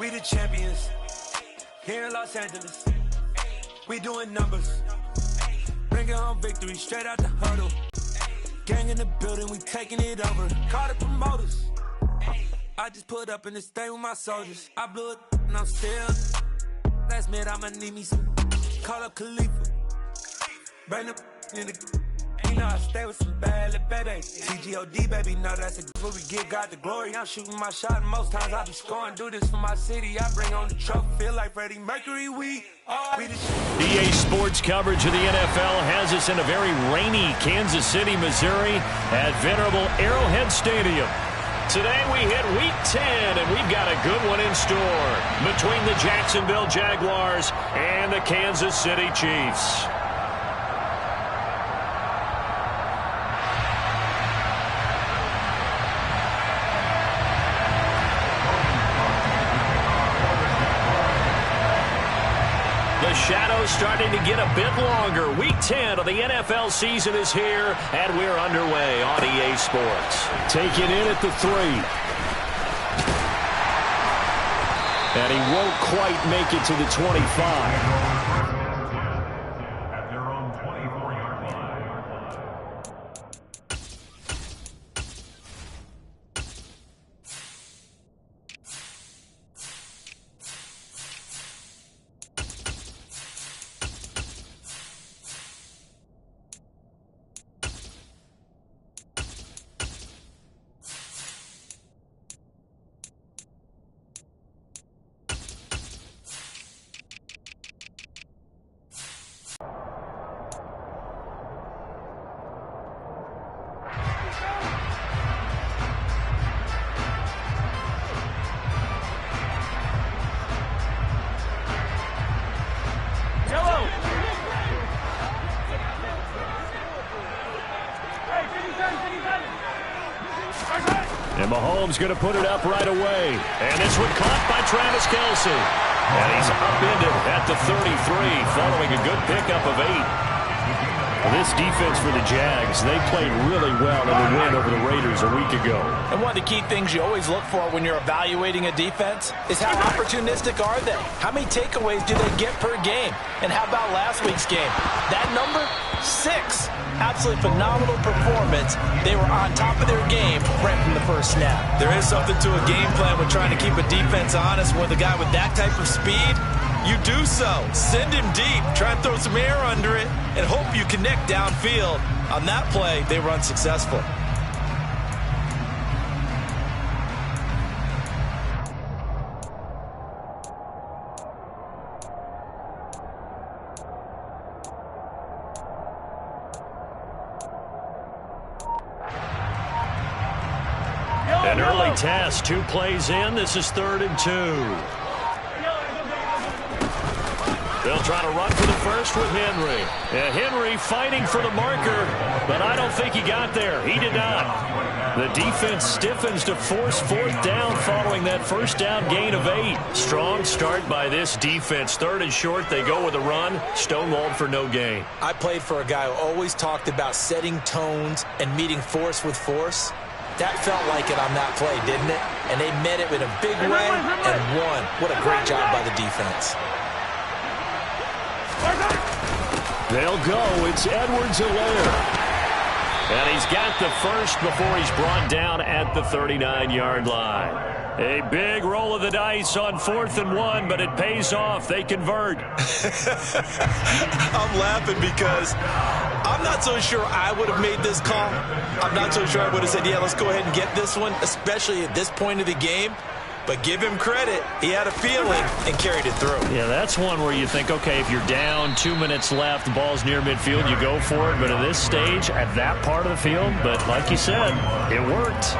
We the champions here in Los Angeles. We doing numbers, bringing home victory straight out the huddle. Gang in the building, we taking it over. Call the promoters. I just put up in this thing with my soldiers. I blew it and I'm still. Last minute I'ma need me some. Call up Khalifa. Bring them in the. You know I stay with some bad little baby. TGOD, baby, no, that's what we give God the glory. I'm shooting my shot, and most times I be scoring. Do this for my city. I bring on the trophy. Feel like Freddie Mercury. We the EA Sports coverage of the NFL has us in a very rainy Kansas City, Missouri at venerable Arrowhead Stadium. Today we hit Week 10, and we've got a good one in store between the Jacksonville Jaguars and the Kansas City Chiefs. The shadow's starting to get a bit longer. Week 10 of the NFL season is here, and we're underway on EA Sports. Taken in at the 3. And he won't quite make it to the 25. And Mahomes going to put it up right away. And this one caught by Travis Kelce. And he's upended at the 33 following a good pickup of 8. Well, this defense for the Jags, they played really well in the win over the Raiders a week ago. And one of the key things you always look for when you're evaluating a defense is how opportunistic are they? How many takeaways do they get per game? And how about last week's game? That number, 6. Absolutely phenomenal performance. They were on top of their game right from the first snap. There is something to a game plan with trying to keep a defense honest. With a guy with that type of speed, you do so. Send him deep. Try and throw some air under it and hope you connect downfield. On that play, they were unsuccessful. An early test, 2 plays in. This is 3rd and 2. They'll try to run for the first with Henry. And Henry fighting for the marker, but I don't think he got there. He did not. The defense stiffens to force 4th down following that first down gain of 8. Strong start by this defense. 3rd and short, they go with a run. Stonewalled for no gain. I played for a guy who always talked about setting tones and meeting force with force. That felt like it on that play, didn't it? And they met it in a big way and won. What a great job by the defense. They'll go. It's Edwards-Helaire. And he's got the first before he's brought down at the 39-yard line. A big roll of the dice on 4th and 1, but it pays off. They convert. I'm laughing because I'm not so sure I would have made this call. I'm not so sure I would have said, yeah, let's go ahead and get this one, especially at this point of the game. But give him credit. He had a feeling and carried it through. Yeah, that's one where you think, okay, if you're down, 2 minutes left, the ball's near midfield, you go for it. But at this stage, at that part of the field, but like you said, it worked.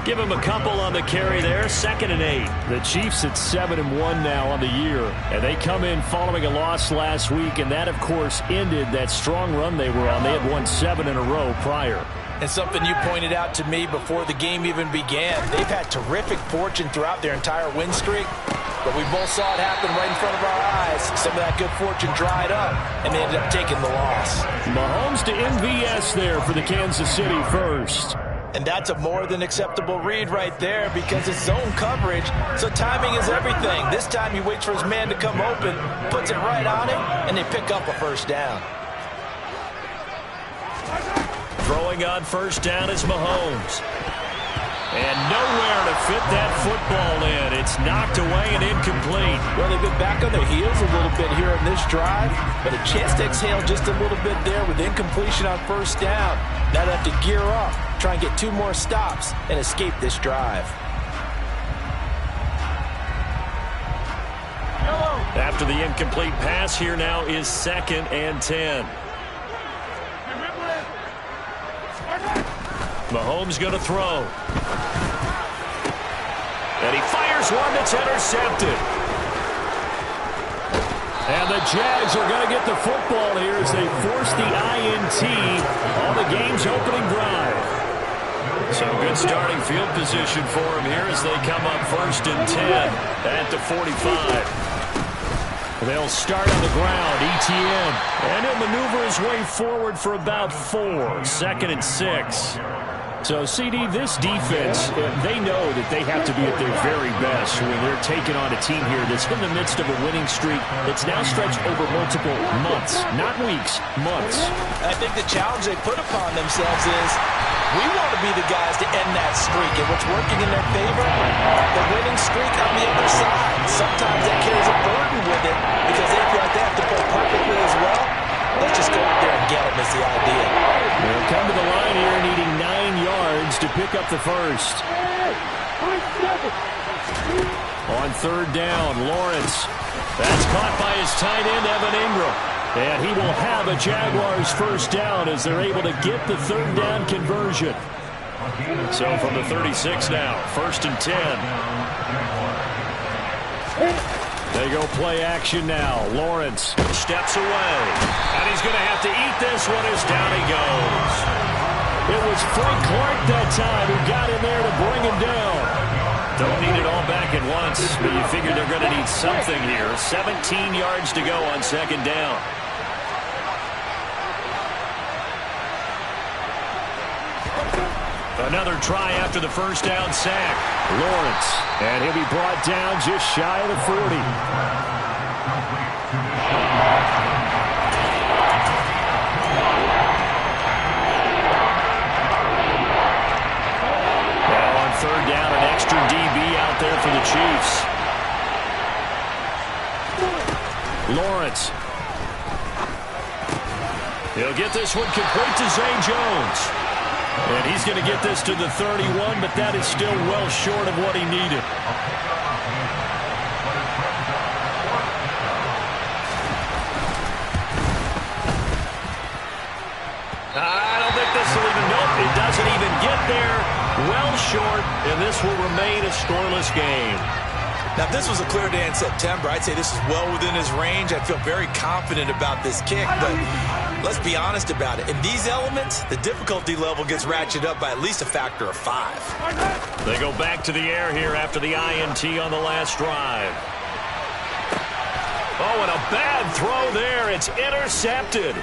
Give him a couple on the carry there, 2nd and 8. The Chiefs at 7-1 now on the year, and they come in following a loss last week, and that, of course, ended that strong run they were on. They had won 7 in a row prior. And something you pointed out to me before the game even began, they've had terrific fortune throughout their entire win streak, but we both saw it happen right in front of our eyes. Some of that good fortune dried up, and they ended up taking the loss. Mahomes to MVS there for the Kansas City first. And that's a more than acceptable read right there because it's zone coverage, so timing is everything. This time he waits for his man to come open, puts it right on him, and they pick up a first down. Throwing on first down is Mahomes. And nowhere to fit that football in. It's knocked away and incomplete. Well, they've been back on their heels a little bit here in this drive, but a chance to exhale just a little bit there with incompletion on first down. Now they have to gear up, try and get 2 more stops, and escape this drive. After the incomplete pass, here now is 2nd and 10. Mahomes going to throw. And he fires one that's intercepted. And the Jags are going to get the football here as they force the INT on the game's opening drive. So good starting field position for him here as they come up 1st and 10 at the 45. They'll start on the ground, ETN. And he'll maneuver his way forward for about 4, 2nd and 6. So, CD, this defense, they know that they have to be at their very best when they're taking on a team here that's in the midst of a winning streak that's now stretched over multiple months, not weeks, months. I think the challenge they put upon themselves is we want to be the guys to end that streak, and what's working in their favor, the winning streak on the other side. Sometimes that carries a burden with it because they feel like they have to play perfectly as well. Let's just go out there and get them is the idea. They'll come to the line here needing 9 yards to pick up the first. On 3rd down, Lawrence. That's caught by his tight end, Evan Ingram. And he will have a Jaguars first down as they're able to get the 3rd down conversion. So from the 36 now, 1st and 10. They go play action now. Lawrence steps away. And he's going to have to eat this one as down he goes. It was Frank Clark that time who got in there to bring him down. Don't need it all back at once, but you figure they're going to need something here. 17 yards to go on 2nd down. Another try after the first down sack. Lawrence, and he'll be brought down just shy of the 40. Now on 3rd down, an extra DB out there for the Chiefs. Lawrence. He'll get this one complete to Zay Jones. And he's going to get this to the 31, but that is still well short of what he needed. I don't think this will even, nope, it doesn't even get there. Well short, and this will remain a scoreless game. Now, if this was a clear day in September, I'd say this is well within his range. I'd feel very confident about this kick, but let's be honest about it. In these elements, the difficulty level gets ratcheted up by at least a factor of 5. They go back to the air here after the INT on the last drive. Oh, and a bad throw there. It's intercepted.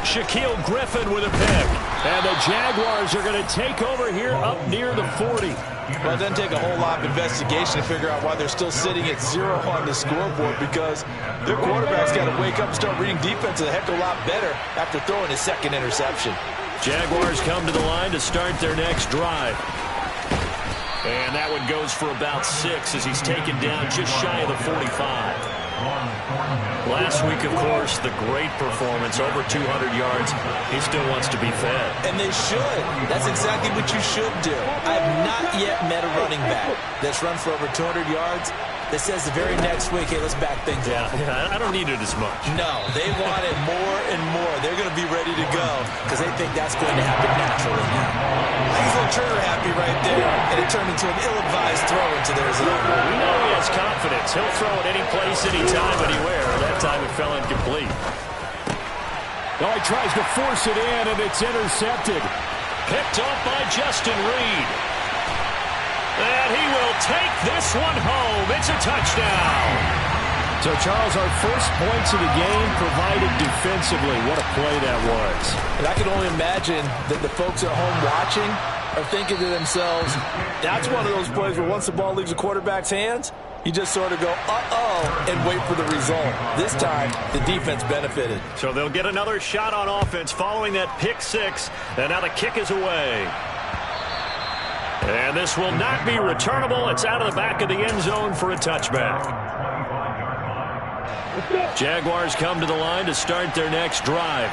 Shaquille Griffin with a pick. And the Jaguars are going to take over here up near the 40. Well, it doesn't take a whole lot of investigation to figure out why they're still sitting at 0 on the scoreboard, because their quarterback's got to wake up and start reading defense a heck of a lot better after throwing his 2nd interception. Jaguars come to the line to start their next drive. And that one goes for about 6 as he's taken down just shy of the 45. Last week, of course, the great performance, over 200 yards. He still wants to be fed. And they should. That's exactly what you should do. I have not yet met a running back that's run for over 200 yards that says the very next week, hey, let's back things up. Yeah, I don't need it as much. No, they want it more and more. They're going to be ready to go because they think that's going to happen naturally now. He's a little trigger happy right there, and it turned into an ill-advised throw into their zone. We know he has confidence. He'll throw it any place, anytime, anywhere. That time it fell incomplete. Oh, he tries to force it in, and it's intercepted. Picked off by Justin Reed. And he will take this one home. It's a touchdown. So, Charles, our first points of the game provided defensively. What a play that was. And I can only imagine that the folks at home watching are thinking to themselves, that's one of those plays where once the ball leaves the quarterback's hands, you just sort of go, uh-oh, and wait for the result. This time, the defense benefited. So they'll get another shot on offense following that pick six, and now the kick is away. And this will not be returnable. It's out of the back of the end zone for a touchback. Jaguars come to the line to start their next drive.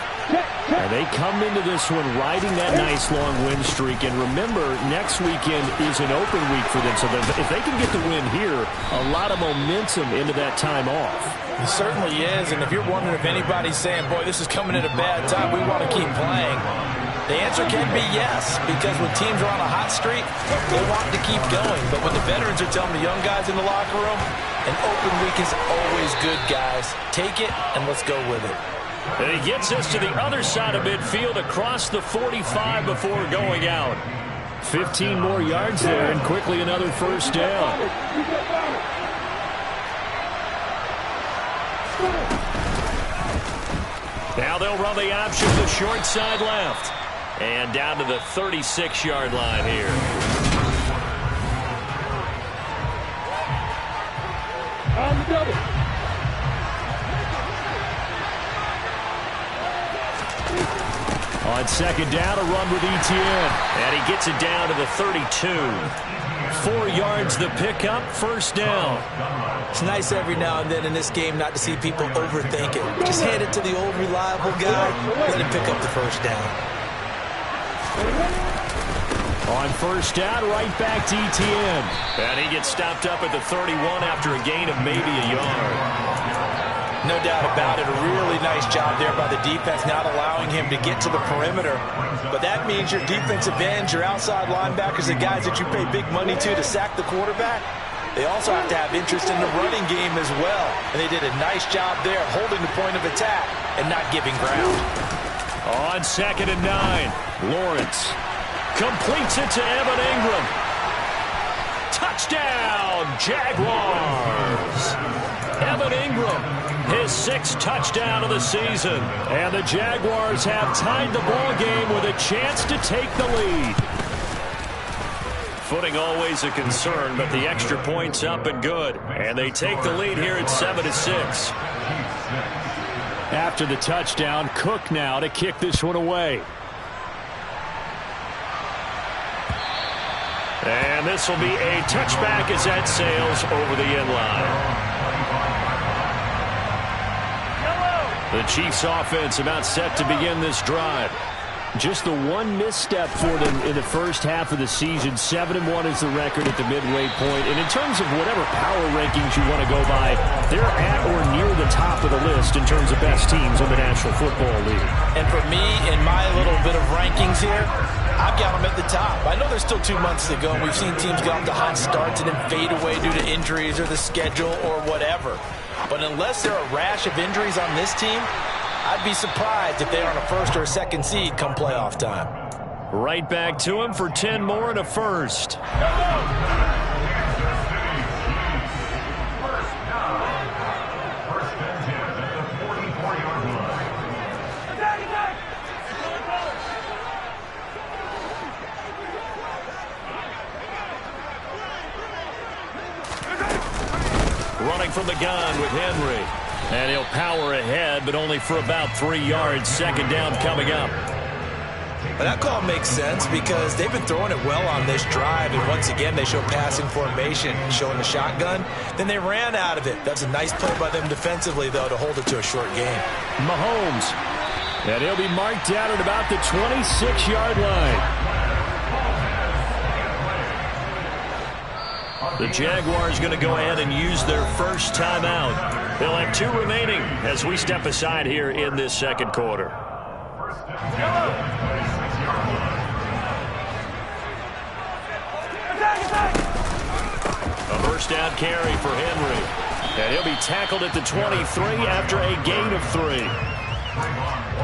And they come into this one riding that nice long win streak. And remember, next weekend is an open week for them. So if they can get the win here, a lot of momentum into that time off. It certainly is. And if you're wondering if anybody's saying, boy, this is coming at a bad time, we want to keep playing, the answer can be yes, because when teams are on a hot streak, they want to keep going. But when the veterans are telling the young guys in the locker room, an open week is always good, guys. Take it, and let's go with it. And he gets us to the other side of midfield across the 45 before going out. 15 more yards there, and quickly another first down. Now they'll run the option to the short side left. And down to the 36-yard line here. On the double. On second down, a run with Etienne. And he gets it down to the 32. 4 yards the pickup, first down. It's nice every now and then in this game not to see people overthink it. Just hand it to the old reliable guy, let him pick up the first down. On first down, right back to Etienne. And he gets stopped up at the 31 after a gain of maybe a yard. No doubt about it. A really nice job there by the defense, not allowing him to get to the perimeter. But that means your defensive ends, your outside linebackers, the guys that you pay big money to sack the quarterback, they also have to have interest in the running game as well. And they did a nice job there holding the point of attack and not giving ground. On second and 9, Lawrence completes it to Evan Ingram. Touchdown, Jaguars. Evan Ingram, his 6th touchdown of the season. And the Jaguars have tied the ball game with a chance to take the lead. Footing always a concern, but the extra point's up and good. And they take the lead here at 7-6. After the touchdown, Cook now to kick this one away. And this will be a touchback as that sails over the end line. The Chiefs' offense about set to begin this drive. Just the one misstep for them in the first half of the season. 7-1 is the record at the midway point. And in terms of whatever power rankings you want to go by, they're at or near the top of the list in terms of best teams in the National Football League. And for me, in my little bit of rankings here, I've got them at the top. I know there's still 2 months to go, and we've seen teams get off to hot starts and then fade away due to injuries or the schedule or whatever. But unless there are a rash of injuries on this team, I'd be surprised if they're on a first or a second seed come playoff time. Right back to him for 10 more and a first. Running from the gun with Henry. And he'll power ahead, but only for about 3 yards. Second down coming up. Well, that call makes sense because they've been throwing it well on this drive, and once again they show passing formation, showing the shotgun. Then they ran out of it. That's a nice play by them defensively, though, to hold it to a short game. Mahomes. And he'll be marked down at about the 26-yard line. The Jaguars going to go ahead and use their first timeout. They'll have 2 remaining as we step aside here in this second quarter. A first down carry for Henry. And he'll be tackled at the 23 after a gain of 3.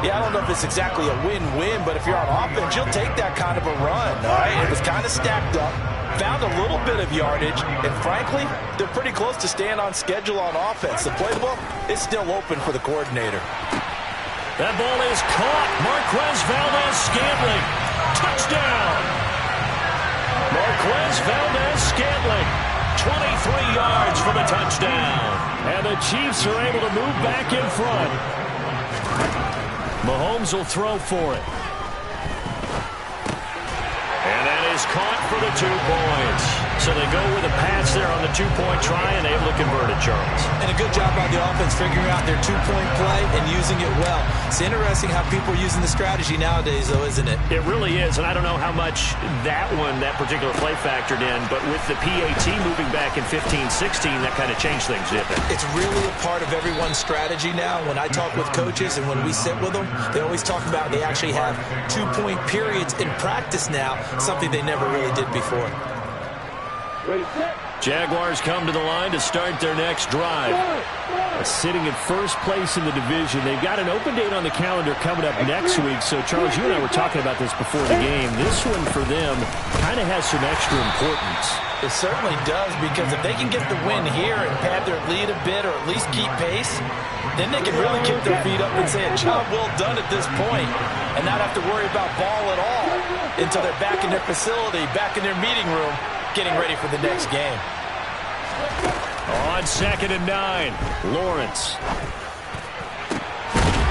Yeah, I don't know if it's exactly a win-win, but if you're on offense, you'll take that kind of a run, all right? It was kind of stacked up. Found a little bit of yardage, and frankly, they're pretty close to staying on schedule on offense. The playbook is still open for the coordinator. That ball is caught. Marquez Valdez-Scantling. Touchdown. 23 yards for the touchdown. And the Chiefs are able to move back in front. Mahomes will throw for it. And that is caught for the 2 points. So they go with a pass there on the 2-point try and able to convert it, Charles. And a good job by the offense figuring out their 2-point play and using it well. It's interesting how people are using the strategy nowadays, though, isn't it? It really is, and I don't know how much that particular play factored in, but with the PAT moving back in 15-16, that kind of changed things, didn't it? It's really a part of everyone's strategy now. When I talk with coaches and when we sit with them, they always talk about they actually have 2-point periods in practice now, something they never really did before. Jaguars come to the line to start their next drive. Sitting at first place in the division. They've got an open date on the calendar coming up next week. So, Charles, you and I were talking about this before the game. This one for them kind of has some extra importance. It certainly does, because if they can get the win here and pad their lead a bit or at least keep pace, then they can really kick their feet up and say a job well done at this point and not have to worry about ball at all until they're back in their facility, back in their meeting room, getting ready for the next game. On 2nd and 9, Lawrence.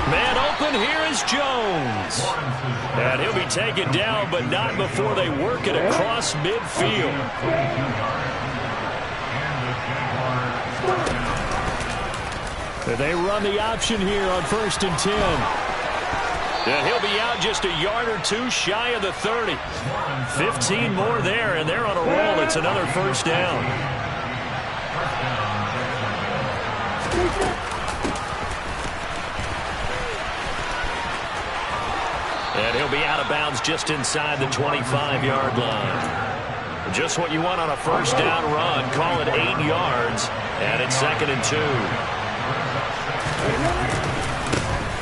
Man open, here is Jones. And he'll be taken down, but not before they work it across midfield. They run the option here on 1st and 10. And he'll be out just a yard or two shy of the 30. 15 more there, and they're on a roll. It's another first down. And he'll be out of bounds just inside the 25-yard line. Just what you want on a first down run. Call it 8 yards, and it's 2nd and 2.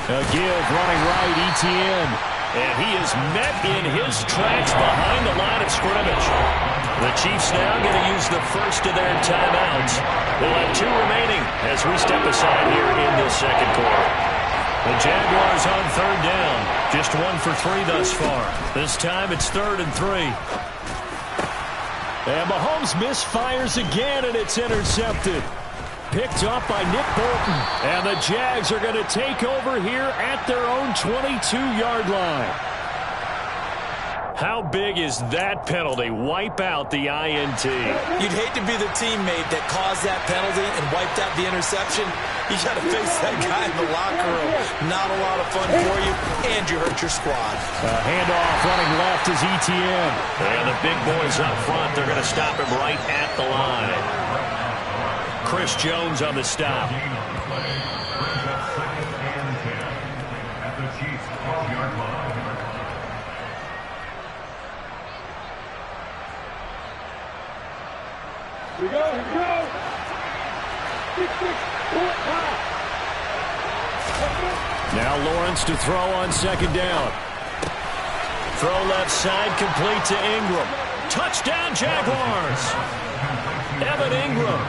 A give running right, Etienne. And he is met in his tracks behind the line of scrimmage. The Chiefs now going to use the first of their timeouts. They'll have 2 remaining as we step aside here in this second quarter. The Jaguars on 3rd down. Just 1 for 3 thus far. This time it's 3rd and 3. And Mahomes misfires again, and it's intercepted. Picked up by Nick Bolton. And the Jags are going to take over here at their own 22-yard line. How big is that penalty? Wipe out the INT. You'd hate to be the teammate that caused that penalty and wiped out the interception. You got to face that guy in the locker room. Not a lot of fun for you, and you hurt your squad. Handoff running left is Etienne. And the big boys up front, they're going to stop him right at the line. Chris Jones on the stop. Here we go, here we go. 6-6, now Lawrence to throw on 2nd down. Throw left side, complete to Ingram. Touchdown, Jaguars. Evan Ingram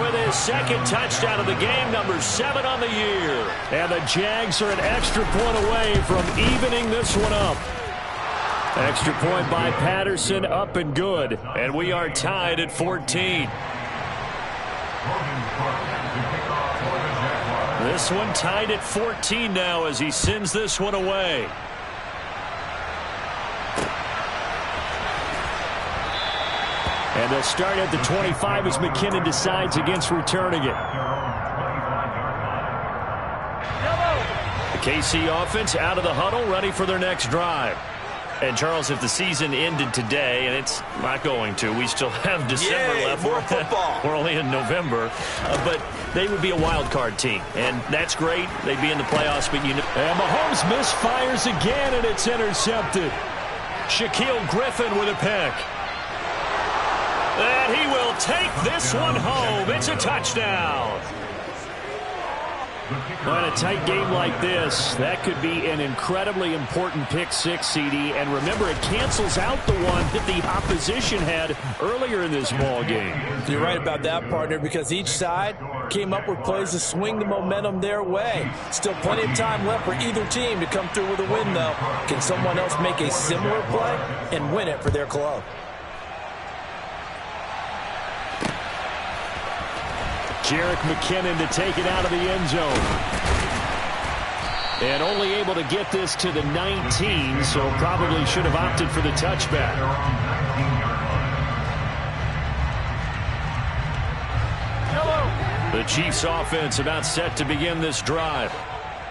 with his 2nd touchdown of the game, number 7 on the year. And the Jags are an extra point away from evening this one up. Extra point by Patterson, up and good. And we are tied at 14. This one tied at 14 now as he sends this one away. And they'll start at the 25 as McKinnon decides against returning it. The KC offense out of the huddle, ready for their next drive. And, Charles, if the season ended today, and it's not going to, we still have December left. More football. We're only in November. But they would be a wild card team, and that's great. They'd be in the playoffs, but you know. And Mahomes misfires again, and it's intercepted. Shaquille Griffin with a pick. And he will take this one home. It's a touchdown. Well, in a tight game like this, that could be an incredibly important pick six, CD. And remember, it cancels out the one that the opposition had earlier in this ball game. You're right about that, partner, because each side came up with plays to swing the momentum their way. Still plenty of time left for either team to come through with a win, though. Can someone else make a similar play and win it for their club? Jerick McKinnon to take it out of the end zone. And only able to get this to the 19, so probably should have opted for the touchback. The Chiefs offense about set to begin this drive.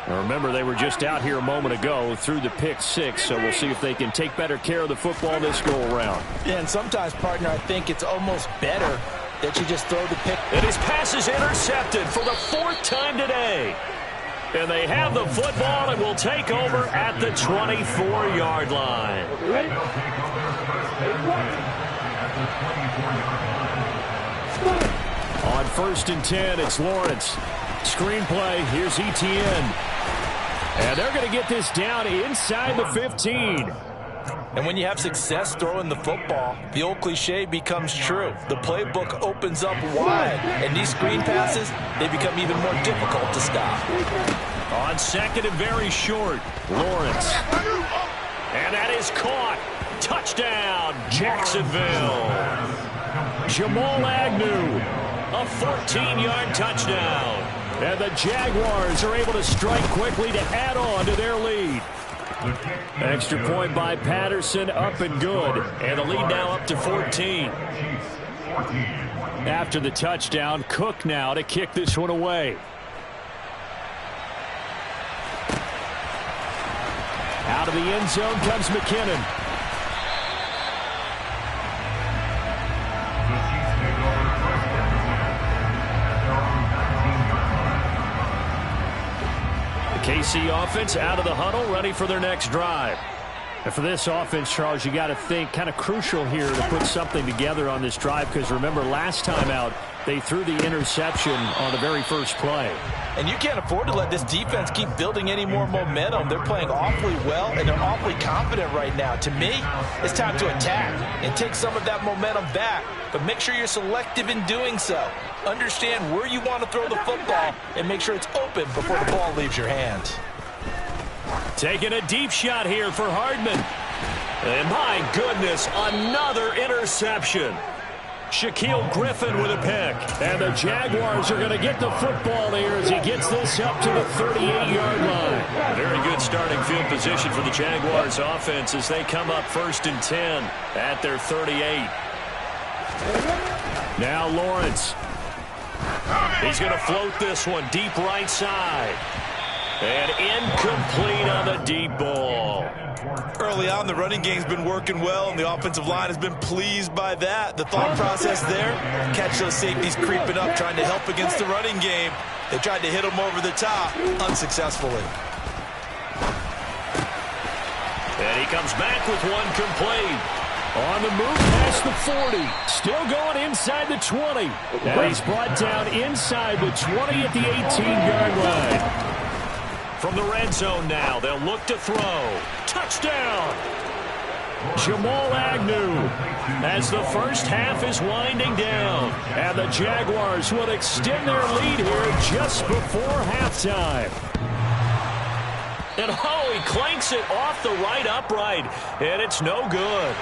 Now remember, they were just out here a moment ago through the pick six, so we'll see if they can take better care of the football this go-around. Yeah, and sometimes, partner, I think it's almost better that you just throw the pick. And his pass is intercepted for the 4th time today. And they have the football and will take over at the 24-yard line. On 1st and 10, it's Lawrence. Screenplay, here's Etienne. And they're going to get this down inside the 15. And when you have success throwing the football, the old cliche becomes true. The playbook opens up wide, and these screen passes, they become even more difficult to stop. On 2nd and very short, Lawrence. And that is caught. Touchdown, Jacksonville. Jamal Agnew, a 14-yard touchdown. And the Jaguars are able to strike quickly to add on to their lead. Extra point by Patterson, up and good. And the lead now up to 14. After the touchdown, Cook now to kick this one away. Out of the end zone comes McKinnon. KC offense out of the huddle, ready for their next drive. And for this offense, Charles, you got to think kind of crucial here to put something together on this drive, because remember, last time out, they threw the interception on the very first play. And you can't afford to let this defense keep building any more momentum. They're playing awfully well, and they're awfully confident right now. To me, it's time to attack and take some of that momentum back, but make sure you're selective in doing so. Understand where you want to throw the football and make sure it's open before the ball leaves your hands. Taking a deep shot here for Hardman. And my goodness, another interception. Shaquille Griffin with a pick. And the Jaguars are going to get the football here as he gets this up to the 38-yard line. Very good starting field position for the Jaguars offense as they come up 1st and 10 at their 38. Now Lawrence. He's going to float this one deep right side. And incomplete on the deep ball. Early on, the running game's been working well, and the offensive line has been pleased by that. The thought process there, catch those safeties creeping up, trying to help against the running game. They tried to hit them over the top, unsuccessfully. And he comes back with one complete. On the move past the 40. Still going inside the 20. And he's brought down inside the 20 at the 18-yard line. From the red zone now, they'll look to throw. Touchdown! Jamal Agnew as the first half is winding down. And the Jaguars will extend their lead here just before halftime. And oh, he clanks it off the right upright. And it's no good.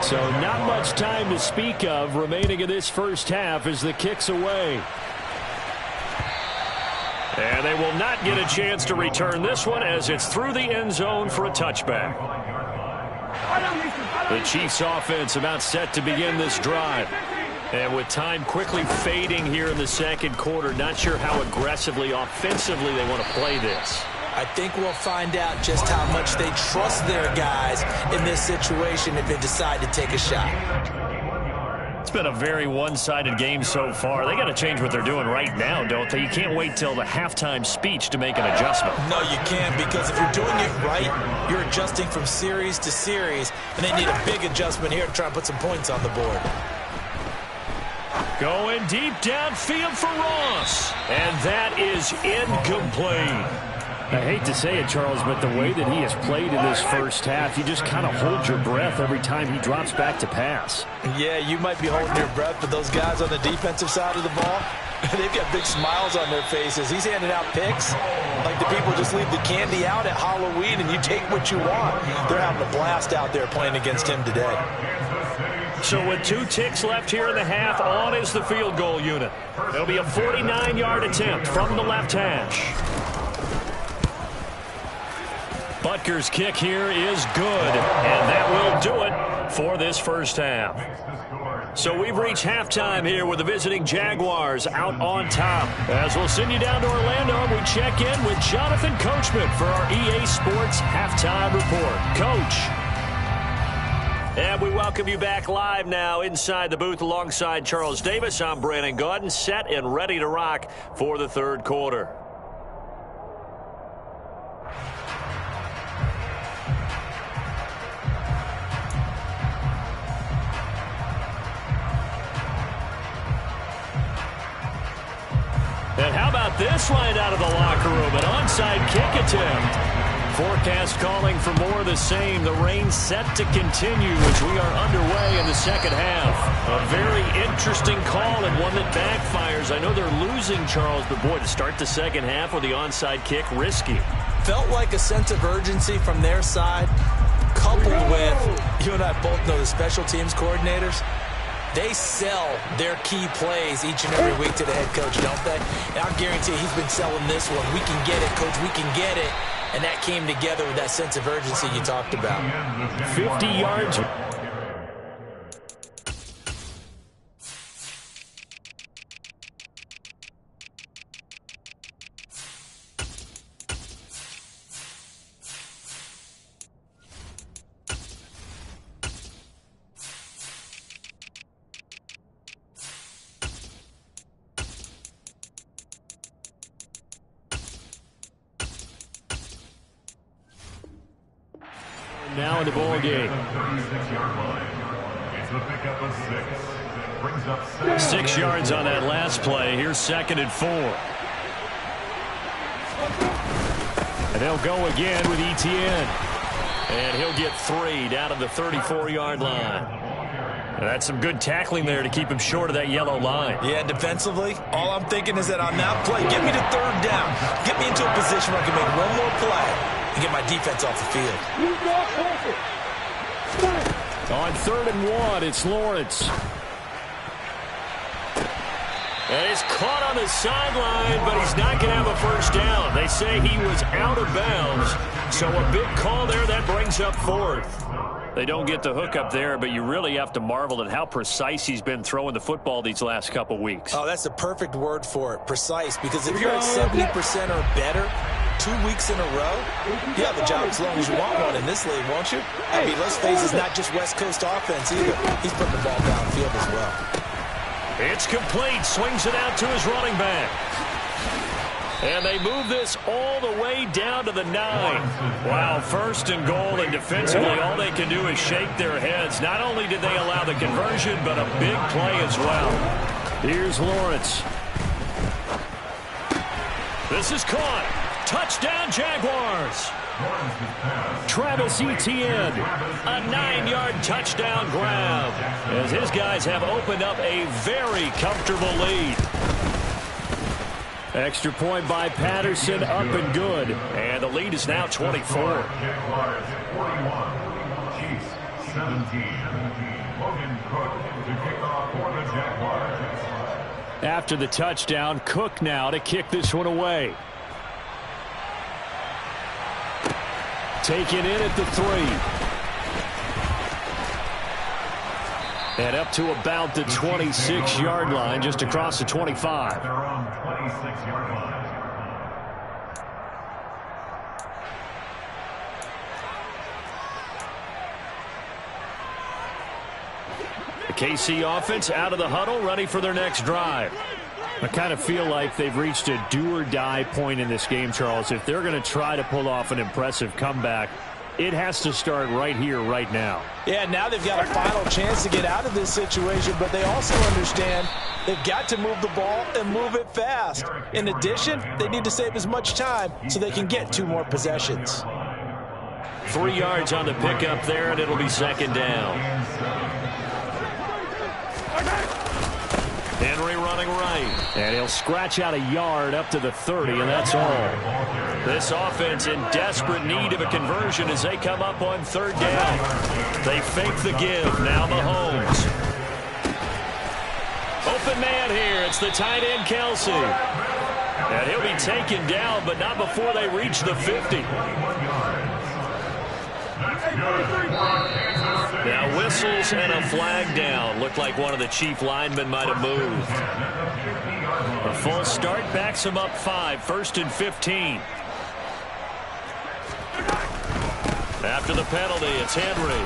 So not much time to speak of remaining in this first half as the kick's away. And they will not get a chance to return this one as it's through the end zone for a touchback. The Chiefs offense about set to begin this drive. And with time quickly fading here in the second quarter, not sure how aggressively, offensively they want to play this. I think we'll find out just how much they trust their guys in this situation if they decide to take a shot. It's been a very one-sided game so far. They got to change what they're doing right now, don't they? You can't wait till the halftime speech to make an adjustment. No, you can't, because if you're doing it right, you're adjusting from series to series, and they need a big adjustment here to try and put some points on the board. Going deep downfield for Ross. And that is incomplete. I hate to say it, Charles, but the way that he has played in this first half, you just kind of hold your breath every time he drops back to pass. Yeah, you might be holding your breath, but those guys on the defensive side of the ball, they've got big smiles on their faces. He's handing out picks like the people just leave the candy out at Halloween and you take what you want. They're having a blast out there playing against him today. So with 2 ticks left here in the half, on is the field goal unit. It'll be a 49-yard attempt from the left hash. Butker's kick here is good, and that will do it for this first half. So we've reached halftime here with the visiting Jaguars out on top. As we'll send you down to Orlando, we check in with Jonathan Coachman for our EA Sports Halftime Report. Coach. And we welcome you back live now inside the booth alongside Charles Davis. I'm Brandon Gaudin, set and ready to rock for the third quarter. And how about this line out of the locker room? An onside kick attempt. Forecast calling for more of the same. The rain set to continue as we are underway in the second half. A very interesting call and one that backfires. I know they're losing, Charles, but boy, to start the second half with the onside kick, risky. Felt like a sense of urgency from their side, coupled with, you and I both know the special teams coordinators. They sell their key plays each and every week to the head coach, don't they? And I guarantee he's been selling this one. We can get it, coach, we can get it. And that came together with that sense of urgency you talked about. 50 yards. Now in the ball game. 6 yards on that last play. Here's 2nd and 4. And they'll go again with Etienne. And he'll get 3 down to the 34-yard line. And that's some good tackling there to keep him short of that yellow line. Yeah, defensively, all I'm thinking is that on that play, get me to 3rd down. Get me into a position where I can make one more play and get my defense off the field. On 3rd and 1, it's Lawrence. And he's caught on the sideline, but he's not going to have a first down. They say he was out of bounds. So a big call there that brings up 4th. They don't get the hook up there, but you really have to marvel at how precise he's been throwing the football these last couple weeks. Oh, that's the perfect word for it, precise. Because if you're at 70% or better 2 weeks in a row, you have a job as long as you want one in this league, won't you? I mean, let's face it, it's not just West Coast offense either. He's putting the ball downfield as well. It's complete. Swings it out to his running back. And they move this all the way down to the 9. Wow, 1st and goal, and defensively all they can do is shake their heads. Not only did they allow the conversion, but a big play as well. Here's Lawrence. This is caught. Touchdown, Jaguars. Travis Etienne, a 9-yard touchdown grab, as his guys have opened up a very comfortable lead. Extra point by Patterson, up and good. And the lead is now 24. After the touchdown, Cook now to kick this one away. Taken in at the 3. And up to about the 26-yard line, just across the 25. They're on 26-yard line. The KC offense out of the huddle, ready for their next drive. I kind of feel like they've reached a do-or-die point in this game, Charles. If they're going to try to pull off an impressive comeback, it has to start right here, right now. Yeah, now they've got a final chance to get out of this situation, but they also understand they've got to move the ball and move it fast. In addition, they need to save as much time so they can get 2 more possessions. 3 yards on the pickup there, and it'll be 2nd down. Henry running right. And he'll scratch out a yard up to the 30, and that's all. This offense in desperate need of a conversion as they come up on third down. They fake the give. Now Mahomes. Open man here. It's the tight end, Kelsey. And he'll be taken down, but not before they reach the 50. Now whistles and a flag down. Looked like one of the chief linemen might have moved. A full start backs him up 5. 1st and 15. After the penalty, it's Henry.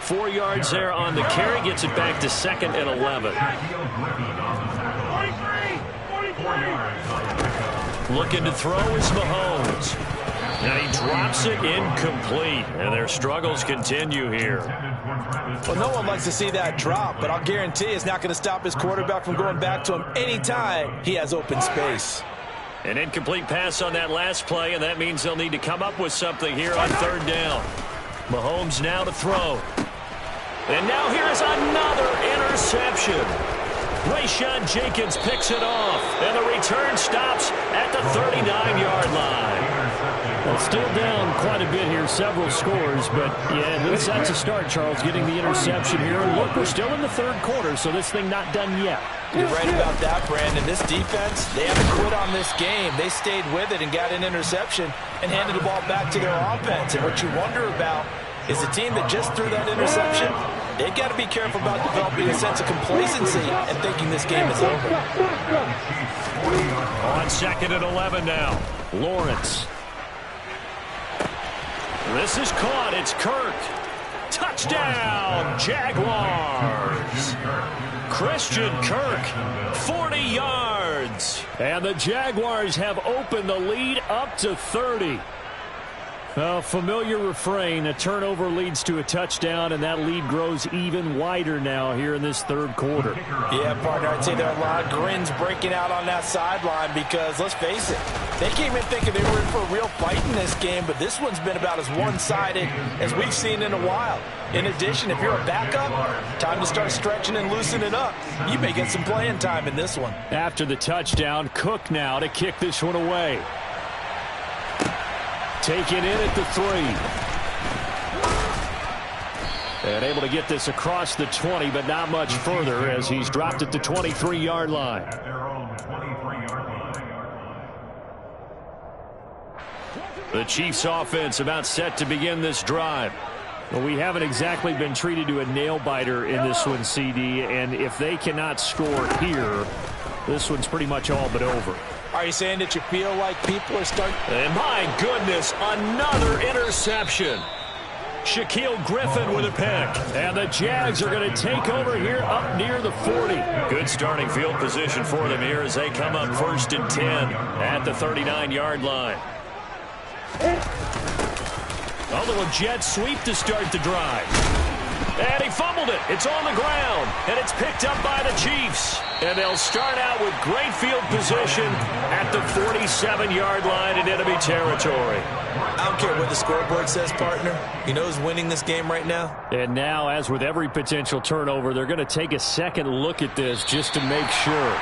4 yards there on the carry. Gets it back to 2nd and 11. Looking to throw is Mahomes. Now he drops it incomplete, and their struggles continue here. Well, no one likes to see that drop, but I'll guarantee it's not going to stop his quarterback from going back to him anytime he has open space. An incomplete pass on that last play, and that means they'll need to come up with something here on third down. Mahomes now to throw. And now here's another interception. Rayshawn Jenkins picks it off, and the return stops at the 39-yard line. Well, still down quite a bit here, several scores, but yeah, at least that's a start, Charles, getting the interception here. And look, we're still in the third quarter, so this thing not done yet. You're right about that, Brandon. This defense, they haven't quit on this game. They stayed with it and got an interception and handed the ball back to their offense. And what you wonder about is the team that just threw that interception, they've got to be careful about developing a sense of complacency and thinking this game is over. On 2nd and 11 now, Lawrence. This is caught. It's Kirk. Touchdown, Jaguars. Christian Kirk, 40 yards. And the Jaguars have opened the lead up to 30. A familiar refrain, a turnover leads to a touchdown, and that lead grows even wider now here in this third quarter. Yeah, partner, I'd say there are a lot of grins breaking out on that sideline because, let's face it, they came in thinking they were in for a real fight in this game, but this one's been about as one-sided as we've seen in a while. In addition, if you're a backup, time to start stretching and loosening up. You may get some playing time in this one. After the touchdown, Cook now to kick this one away. Taken in at the 3. And able to get this across the 20, but not much further as he's dropped at the 23-yard line. The Chiefs offense about set to begin this drive. Well, we haven't exactly been treated to a nail-biter in this one, CD, and if they cannot score here, this one's pretty much all but over. Are you saying that you feel like people are starting? And my goodness, another interception. Shaquille Griffin with a pick. And the Jags are going to take over here up near the 40. Good starting field position for them here as they come up 1st and 10 at the 39-yard line. A little jet sweep to start the drive. And he fumbled it. It's on the ground. And it's picked up by the Chiefs. And they'll start out with great field position at the 47-yard line in enemy territory. I don't care what the scoreboard says, partner. You know who's winning this game right now? And now, as with every potential turnover, they're going to take a second look at this just to make sure.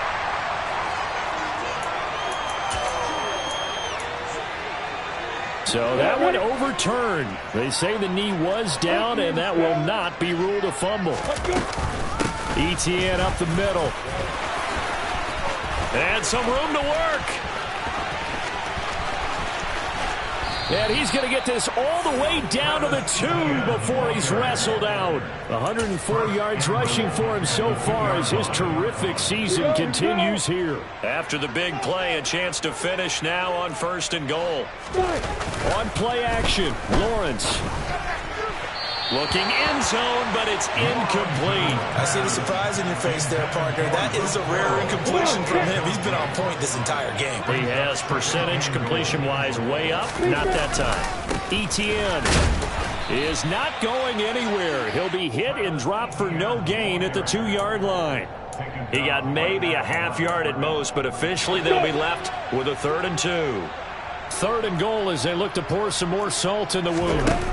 So that one overturned. They say the knee was down, and that will not be ruled a fumble. Etienne up the middle. And some room to work. And he's going to get this all the way down to the 2 before he's wrestled out. 104 yards rushing for him so far as his terrific season continues here. After the big play, a chance to finish now on 1st and goal. On play action, Lawrence. Looking end zone, but it's incomplete. I see the surprise in your face there, partner. That is a rare incompletion from him. He's been on point this entire game. He has percentage completion-wise way up. Not that time. Etienne is not going anywhere. He'll be hit and dropped for no gain at the 2-yard line. He got maybe a half yard at most, but officially they'll be left with a 3rd and 2. 3rd and goal as they look to pour some more salt in the wound.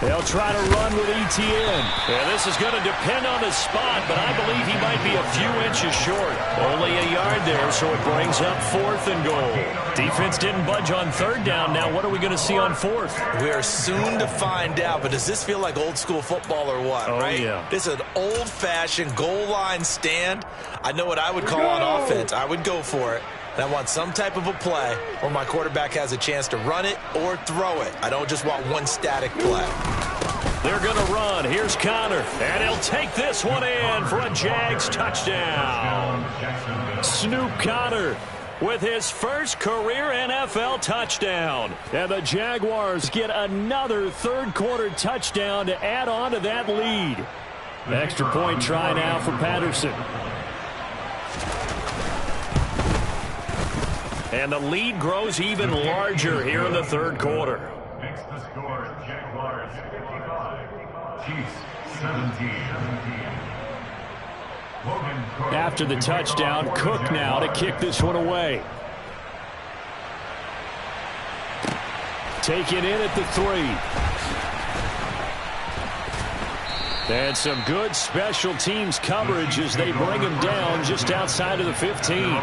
They'll try to run with Etienne. And this is going to depend on the spot, but I believe he might be a few inches short. Only a yard there, so it brings up 4th and goal. Defense didn't budge on 3rd down. Now what are we going to see on 4th? We are soon to find out, but does this feel like old school football or what? Oh, right? yeah. This is an old-fashioned goal line stand. I know what I would call on offense. I would go for it. And I want some type of a play where my quarterback has a chance to run it or throw it. I don't just want one static play. They're going to run. Here's Connor. And he'll take this one in for a Jags touchdown. Snoop Connor with his first career NFL touchdown. And the Jaguars get another 3rd quarter touchdown to add on to that lead. Extra point try now for Patterson. And the lead grows even larger here in the 3rd quarter. Makes the score Jaguars 55, Chiefs 17. After the touchdown, Cook now to kick this one away. Taken in at the 3. And some good special teams coverage as they bring him down just outside of the 15.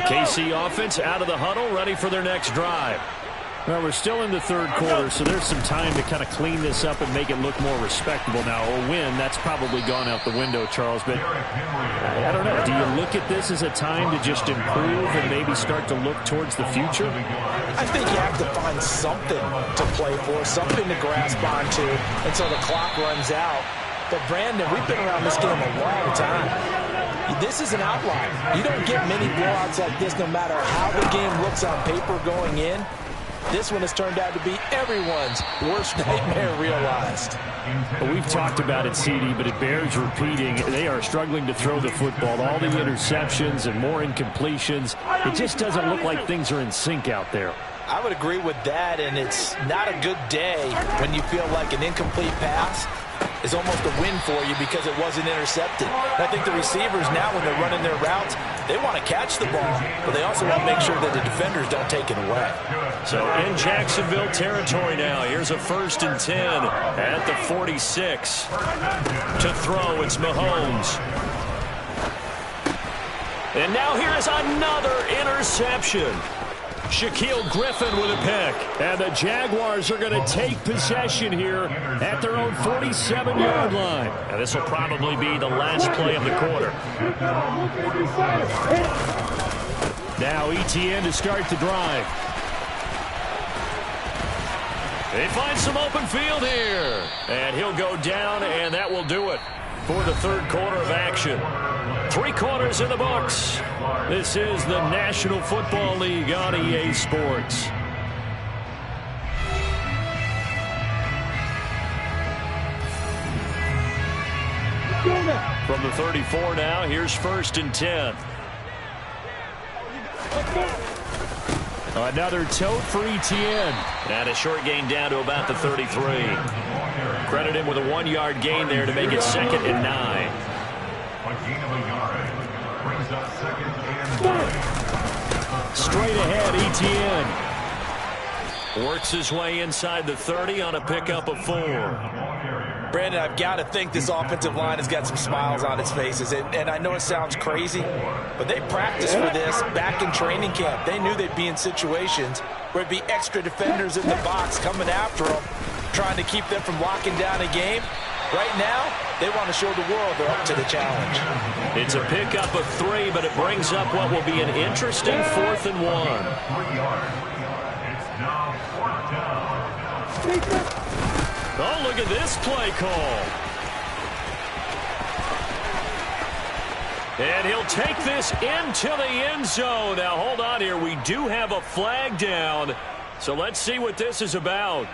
KC offense out of the huddle, ready for their next drive. Well, we're still in the 3rd quarter, so there's some time to kind of clean this up and make it look more respectable now. A win, that's probably gone out the window, Charles, but I don't know. Do you look at this as a time to just improve and maybe start to look towards the future? I think you have to find something to play for, something to grasp onto until the clock runs out. But, Brandon, we've been around this game a long time. This is an outlier. You don't get many blowouts like this no matter how the game looks on paper going in. This one has turned out to be everyone's worst nightmare realized. Well, we've talked about it, CD, but it bears repeating. They are struggling to throw the football. All the interceptions and more incompletions. It just doesn't look like things are in sync out there. I would agree with that, and it's not a good day when you feel like an incomplete pass is almost a win for you because it wasn't intercepted. And I think the receivers now, when they're running their routes, they want to catch the ball, but they also want to make sure that the defenders don't take it away. So in Jacksonville territory now, here's a 1st and 10 at the 46. To throw, it's Mahomes. And now here is another interception. Shaquille Griffin with a pick. And the Jaguars are going to take possession here at their own 47-yard line. And this will probably be the last play of the quarter. Now Etienne to start the drive. They find some open field here. And he'll go down, and that will do it for the 3rd quarter of action. 3 quarters in the books. This is the National Football League on EA Sports. From the 34 now, here's 1st and 10. Another tote for Etienne. And a short gain down to about the 33. Credit him with a 1-yard gain there to make it 2nd and 9. A gain of a yard brings up 2nd and 9. Straight ahead, Etienne. Works his way inside the 30 on a pickup of 4. Brandon, I've got to think this offensive line has got some smiles on its faces. And I know it sounds crazy, but they practiced for this back in training camp. They knew they'd be in situations where it'd be extra defenders in the box coming after them, trying to keep them from locking down a game. Right now, they want to show the world they're up to the challenge. It's a pickup of 3, but it brings up what will be an interesting 4th and 1. 3 yards. It's now 4th down. Oh, look at this play call. And he'll take this into the end zone. Now, hold on here. We do have a flag down. So let's see what this is about.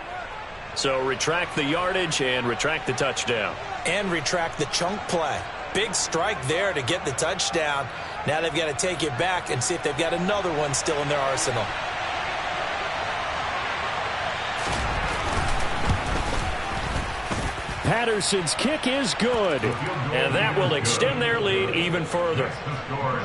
So retract the yardage and retract the touchdown. And retract the chunk play. Big strike there to get the touchdown. Now they've got to take it back and see if they've got another one still in their arsenal. Patterson's kick is good, and that will extend their lead even further.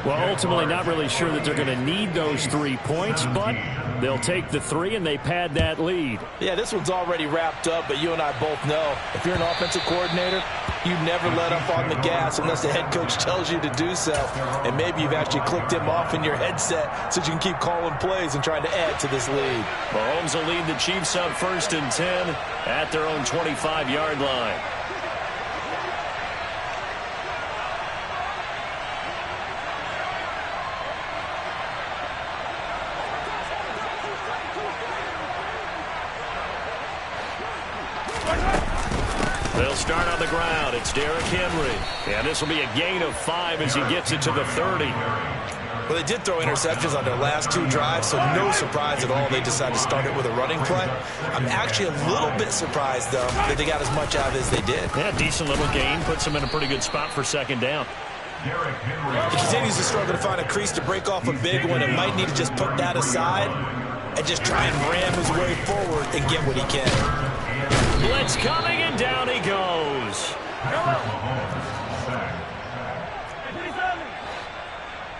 Well, ultimately not really sure that they're going to need those 3 points, but they'll take the 3 and they pad that lead. Yeah, this one's already wrapped up, but you and I both know if you're an offensive coordinator, you never let up on the gas unless the head coach tells you to do so. And maybe you've actually clicked him off in your headset so you can keep calling plays and trying to add to this lead. Mahomes will lead the Chiefs up 1st and 10 at their own 25-yard line. They'll start on the ground. It's Derrick Henry. And this will be a gain of 5 as he gets it to the 30. Well, they did throw interceptions on their last 2 drives, so no surprise at all they decided to start it with a running play. I'm actually a little bit surprised, though, that they got as much out of it as they did. Yeah, decent little gain. Puts them in a pretty good spot for 2nd down. He continues to struggle to find a crease to break off a big one and might need to just put that aside and just try and ram his way forward and get what he can. Blitz coming, and down he goes.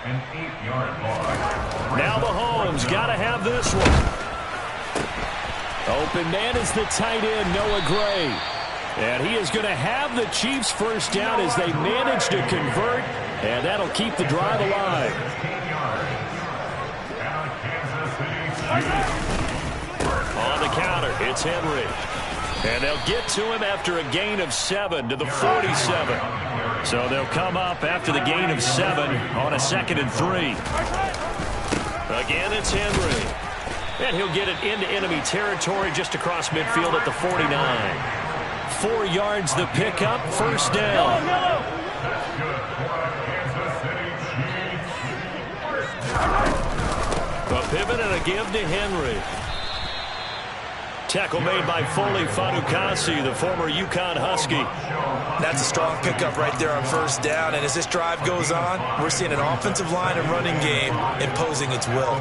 An 8-yard loss. Now Mahomes got to have this one. Open man is the tight end, Noah Gray. And he is going to have the Chiefs 1st down as they manage to convert, and that'll keep the drive alive. On the counter, it's Henry. And they'll get to him after a gain of 7 to the 47. So they'll come up after the gain of 7 on a 2nd and 3. Again, it's Henry. And he'll get it into enemy territory just across midfield at the 49. 4 yards the pickup, 1st down. A pivot and a give to Henry. Tackle made by Foley Fadukasi, the former UConn Husky. That's a strong pickup right there on 1st down, and as this drive goes on, we're seeing an offensive line and running game imposing its will.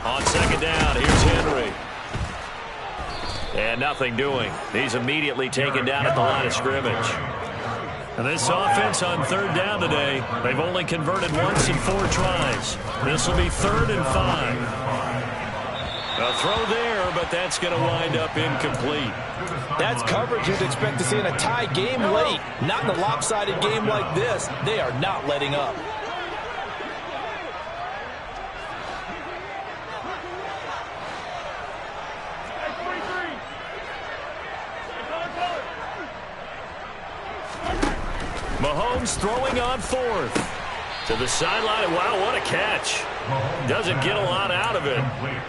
On 2nd down, here's Henry. And nothing doing. He's immediately taken down at the line of scrimmage. And this offense on 3rd down today, they've only converted once in 4 tries. This will be 3rd and 5. A throw there, but that's going to wind up incomplete. That's coverage you'd expect to see in a tie game late. Not in a lopsided game like this. They are not letting up. Mahomes throwing on 4th. To the sideline. Wow, what a catch. Doesn't get a lot out of it,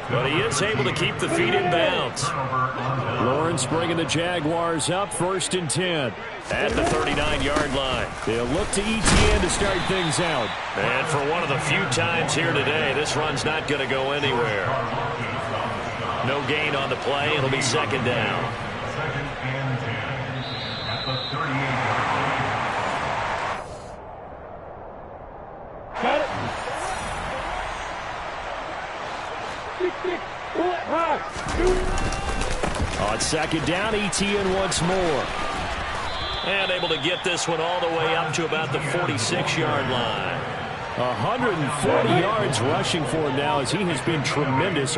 but he is able to keep the feet in bounds. Lawrence bringing the Jaguars up 1st and 10 at the 39-yard line. They'll look to ETN to start things out. And for one of the few times here today, this run's not going to go anywhere. No gain on the play. It'll be 2nd down. 2nd and 10 at the 38-yard line. Got it. Pull it high. On 2nd down, ETN once more. And able to get this one all the way up to about the 46-yard line. 140 yards rushing for him now as he has been tremendous.